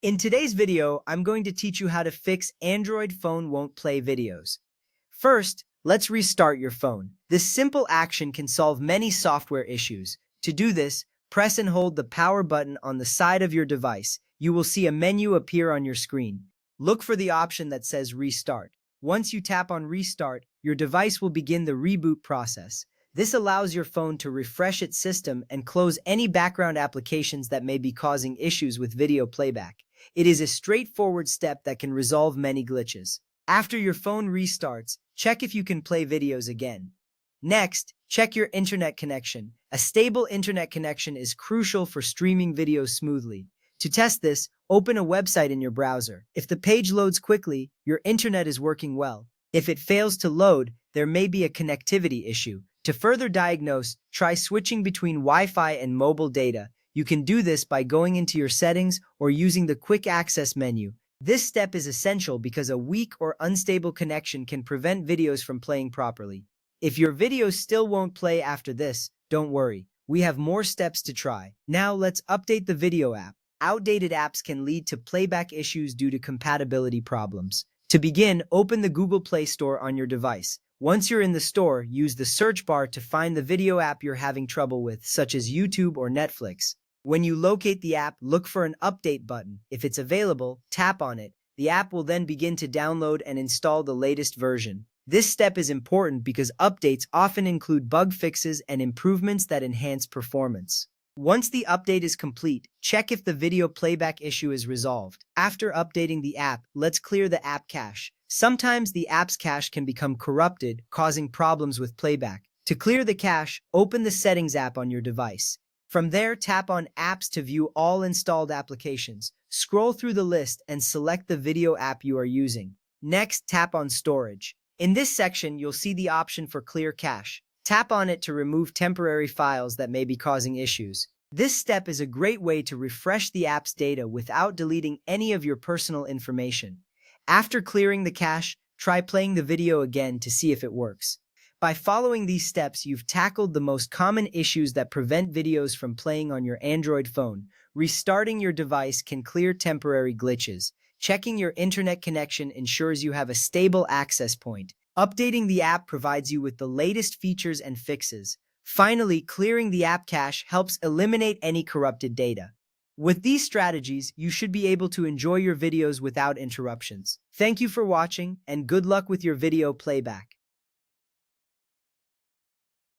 In today's video, I'm going to teach you how to fix Android phone won't play videos. First, let's restart your phone. This simple action can solve many software issues. To do this, press and hold the power button on the side of your device. You will see a menu appear on your screen. Look for the option that says Restart. Once you tap on Restart, your device will begin the reboot process. This allows your phone to refresh its system and close any background applications that may be causing issues with video playback. It is a straightforward step that can resolve many glitches. After your phone restarts, check if you can play videos again. Next, check your internet connection. A stable internet connection is crucial for streaming videos smoothly. To test this, open a website in your browser. If the page loads quickly, your internet is working well. If it fails to load, there may be a connectivity issue. To further diagnose, try switching between Wi-Fi and mobile data. You can do this by going into your settings or using the quick access menu. This step is essential because a weak or unstable connection can prevent videos from playing properly. If your videos still won't play after this, don't worry. We have more steps to try. Now let's update the video app. Outdated apps can lead to playback issues due to compatibility problems. To begin, open the Google Play Store on your device. Once you're in the store, use the search bar to find the video app you're having trouble with, such as YouTube or Netflix. When you locate the app, look for an update button. If it's available, tap on it. The app will then begin to download and install the latest version. This step is important because updates often include bug fixes and improvements that enhance performance. Once the update is complete, check if the video playback issue is resolved. After updating the app, let's clear the app cache. Sometimes the app's cache can become corrupted, causing problems with playback. To clear the cache, open the Settings app on your device. From there, tap on Apps to view all installed applications. Scroll through the list and select the video app you are using. Next, tap on Storage. In this section, you'll see the option for Clear Cache. Tap on it to remove temporary files that may be causing issues. This step is a great way to refresh the app's data without deleting any of your personal information. After clearing the cache, try playing the video again to see if it works. By following these steps, you've tackled the most common issues that prevent videos from playing on your Android phone. Restarting your device can clear temporary glitches. Checking your internet connection ensures you have a stable access point. Updating the app provides you with the latest features and fixes. Finally, clearing the app cache helps eliminate any corrupted data. With these strategies, you should be able to enjoy your videos without interruptions. Thank you for watching, and good luck with your video playback.